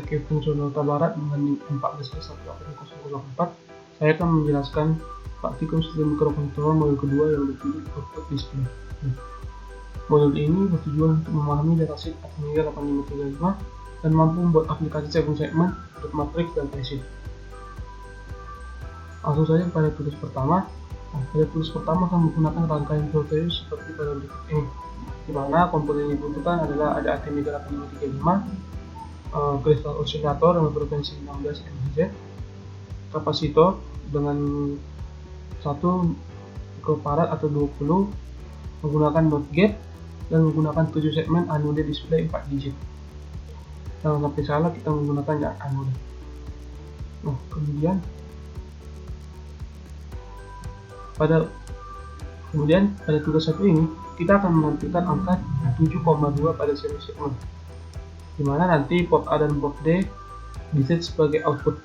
dari fungsionalitas barat dengan 14.1.0.4, saya akan menjelaskan praktikum sistem microcontroller modul kedua yang berjudul output display. Modul ini bertujuan untuk memahami datasheet Atmega 8535 dan mampu membuat aplikasi 7 segmen, dot matrix, dan IC. Langsung saja pada tugas pertama. Pada tugas pertama akan menggunakan rangkaian Proteus seperti pada berikut ini, di mana komponen yang dibutuhkan adalah ada Atmega 8535, kristal osilator dengan frekuensi 16 MHz, kapasitor dengan 1 mikrofarad atau 20, menggunakan NOT gate, dan menggunakan 7 segmen anode display 4 digit. Jangan sampai salah, kita menggunakan yang anode. Kemudian pada tugas satu ini kita akan menampilkan angka 7,2 pada seri segmen, dimana nanti port A dan port D diset sebagai output.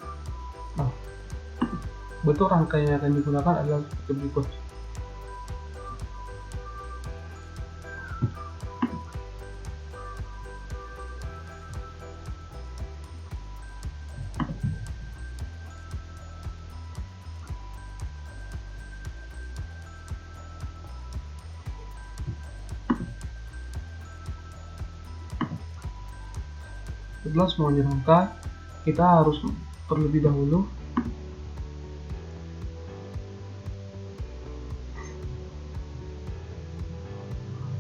Bentuk rangkaian yang akan digunakan adalah seperti berikut. Setelah semuanya rangka, kita harus terlebih dahulu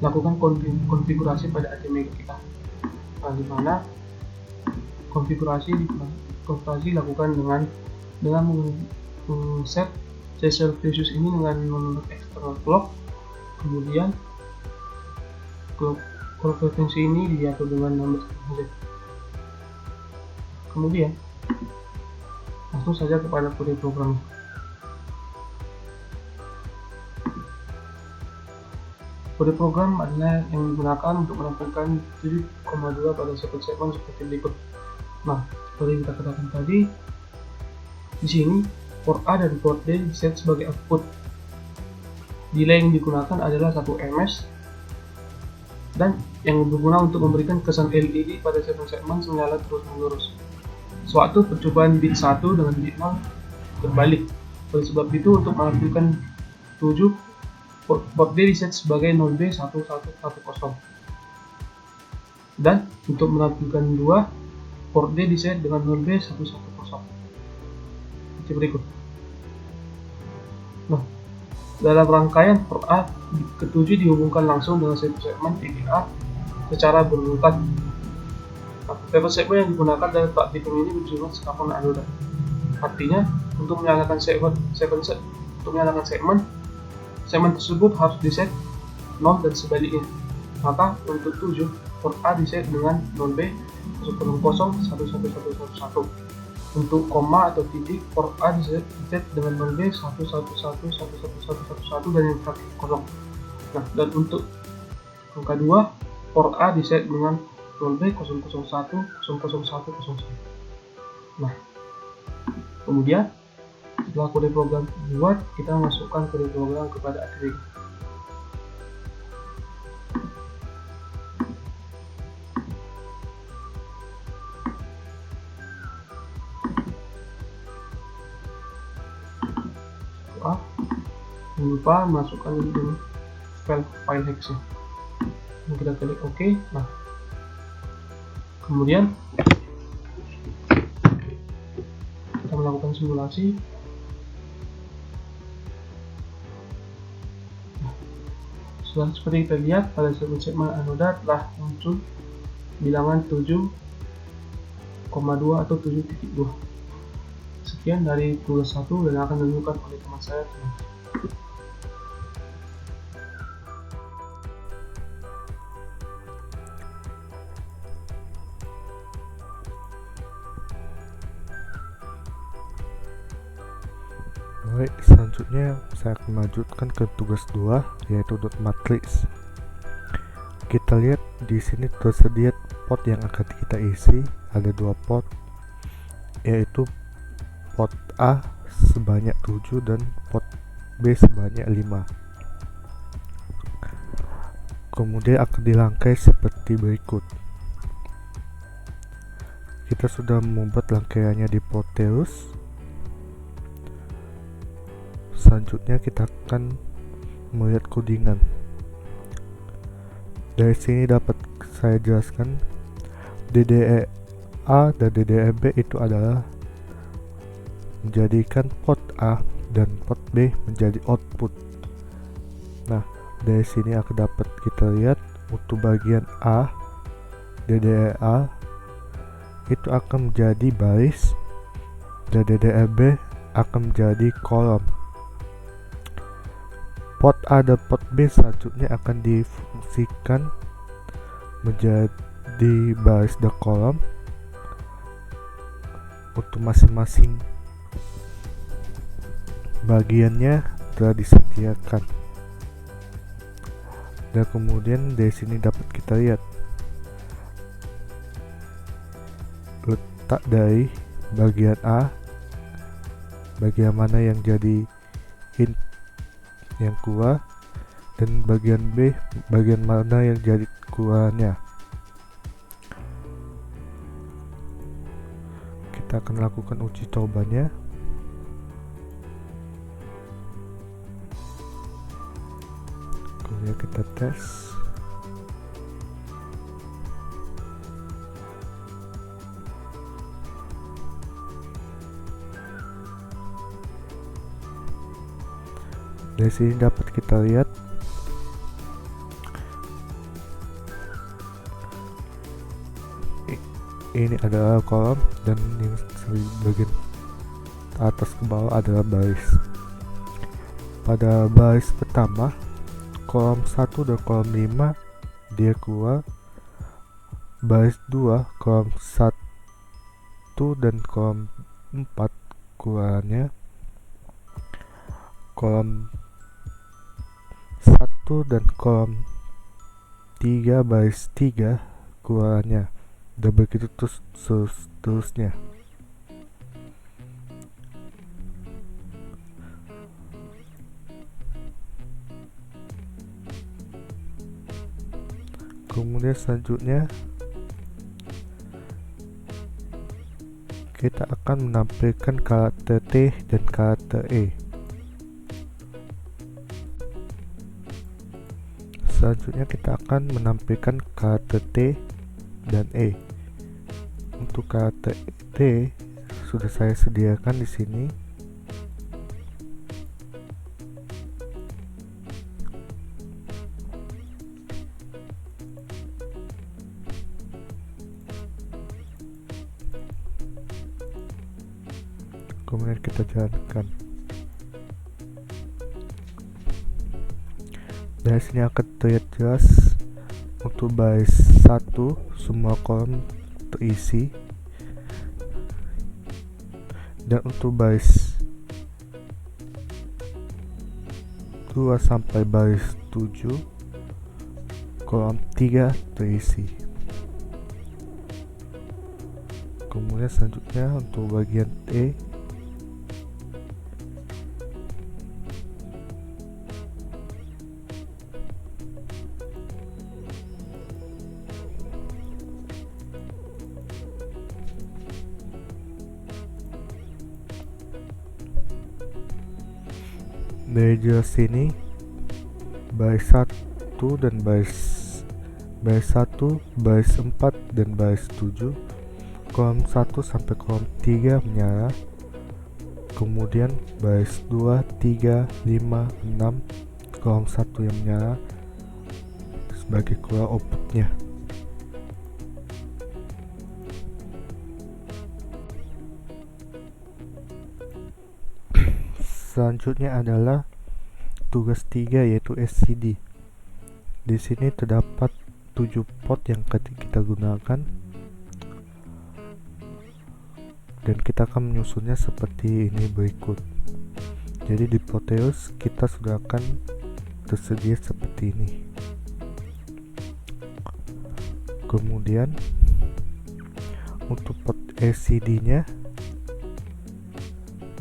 lakukan konfigurasi pada Atmega kita. Dimana konfigurasi dilakukan dengan set sensor Celsius ini dengan menggunakan external clock. Kemudian clock frekuensi ini diatur dengan 16 MHz. Kemudian langsung saja kepada kode program. Kode program adalah yang digunakan untuk menampilkan 7,2 pada satu segmen seperti berikut. Seperti kita katakan tadi, di sini port A dan port D diset sebagai output. Delay yang digunakan adalah 1 ms dan yang berguna untuk memberikan kesan LED pada segmen menyala terus-menerus. Suatu percobaan bit 1 dengan bit 0 terbalik. Oleh sebab itu, untuk menampilkan 7, port D diset sebagai 0B1110, dan untuk menampilkan 2, port D diset dengan 0B110 seperti berikut. Dalam rangkaian port A ke-7 dihubungkan langsung dengan satu segmen VGA secara berurutan. Tipe segmen yang digunakan dalam praktikum ini berjumlah skapon anoda. Artinya, untuk menyalakan segmen tersebut harus diset 0 dan sebaliknya. Maka untuk 7, port A diset dengan 0B1001111. Untuk koma atau titik, port A diset dengan 0B111111 dan yang terakhir kosong. Dan untuk angka 2, port A diset dengan 0B0010001. Kemudian setelah kode program dibuat, kita masukkan kode program kepada Atmega. Jangan lupa masukkan ini file hex-nya. Kita klik OK. Kemudian kita melakukan simulasi. Seperti kita lihat, pada segmen anoda telah muncul bilangan 7,2 atau 7.2. Sekian dari tugas 1 dan akan dilakukan oleh teman saya. Baik, selanjutnya saya akan melanjutkan ke tugas 2, yaitu dot matrix. Kita lihat di sini tersedia port yang akan kita isi. Ada 2 port, yaitu port A sebanyak 7 dan port B sebanyak 5. Kemudian akan dirangkai seperti berikut. kita sudah membuat rangkaiannya di Proteus. Selanjutnya kita akan melihat codingan. Dari sini dapat saya jelaskan DDE-A dan DDE-B itu adalah menjadikan port A dan port B menjadi output. Nah, dari sini akan dapat kita lihat untuk bagian A DDE-A itu akan menjadi baris dan DDE-B akan menjadi kolom. Port A dan port B selanjutnya akan difungsikan menjadi baris dan kolom untuk masing-masing bagiannya telah disediakan. Dan kemudian dari sini dapat kita lihat letak dari bagian A, bagian mana yang jadi int yang keluar, dan bagian B bagian mana yang jadi keluarnya. Kita akan lakukan uji cobanya. Kemudian kita tes. Dari sini dapat kita lihat ini adalah kolom dan yang bagian atas ke bawah adalah baris. Pada baris pertama kolom 1 dan kolom 5 dia keluar, baris 2 kolom 1 dan kolom 4 keluarnya, kolom 1 dan kolom 3 baris 3 keluarnya, dan begitu terus seterusnya. Kemudian selanjutnya kita akan menampilkan karakter T dan karakter E. Selanjutnya kita akan menampilkan karakter T dan E. Untuk karakter T sudah saya sediakan di sini. Kemudian kita jalankan. Dari sini akan terlihat jelas untuk baris 1 semua kolom terisi, dan untuk baris 2 sampai baris 7 kolom 3 terisi. Kemudian selanjutnya untuk bagian E dari jelas sini baris 1 dan baris 1, baris 4 dan baris 7, kolom 1 sampai kolom 3 menyala, kemudian baris 2, 3, 5, 6, kolom 1 yang menyala sebagai keluar outputnya. Selanjutnya adalah tugas 3 yaitu SCD. Di sini terdapat 7 port yang kita gunakan dan kita akan menyusunnya seperti ini berikut. Jadi di Proteus kita sudah akan tersedia seperti ini. Kemudian untuk port SCD nya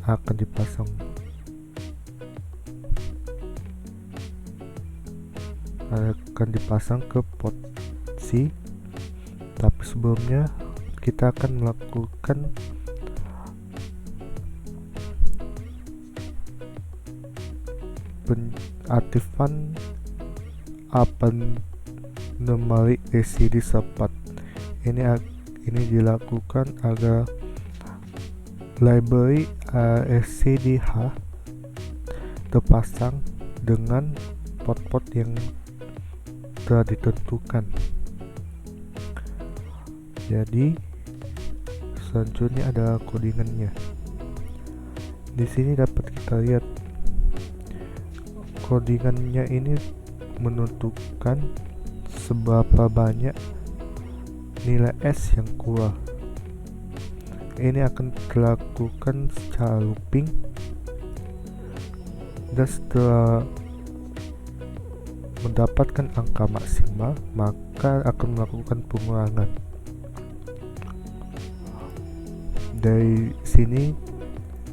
akan dipasang ke port C, tapi sebelumnya kita akan melakukan pengaktifan anomaly LCD support. Ini dilakukan agar library LCDH terpasang dengan port-port yang telah ditentukan. Jadi selanjutnya ada codingannya. Di sini dapat kita lihat codingannya ini menentukan seberapa banyak nilai S yang keluar. Ini akan dilakukan secara looping, dan setelah mendapatkan angka maksimal maka akan melakukan pengurangan. Dari sini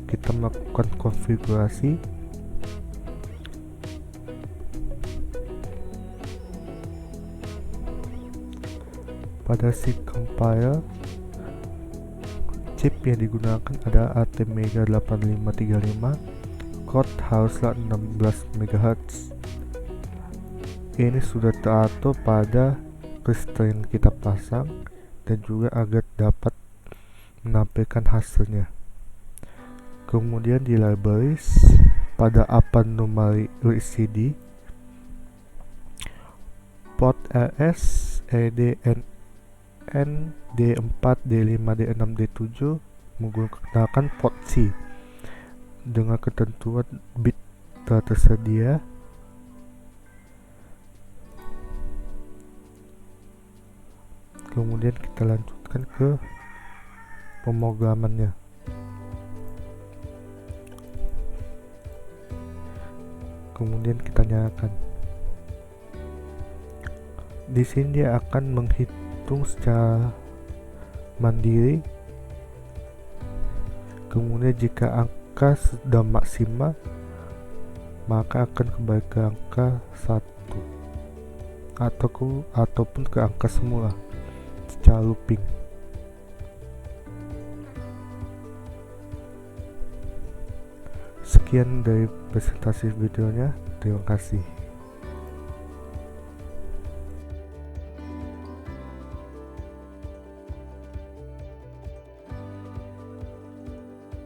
kita melakukan konfigurasi. Pada si compiler, chip yang digunakan ada ATmega 8535, code haruslah 16 MHz. Ini sudah teratur pada kristal yang kita pasang dan juga agar dapat menampilkan hasilnya. Kemudian di libraries, pada anomaly LCD, port RS, EDN, D4, D5, D6, D7 menggunakan port C dengan ketentuan bit tersedia. Kemudian kita lanjutkan ke pemrogramannya. Kemudian kita nyalakan. Di sini dia akan menghitung secara mandiri. Kemudian jika angka sudah maksimal maka akan kembali ke angka 1 ataupun ke angka semula secara looping. Sekian dari presentasi videonya, terima kasih.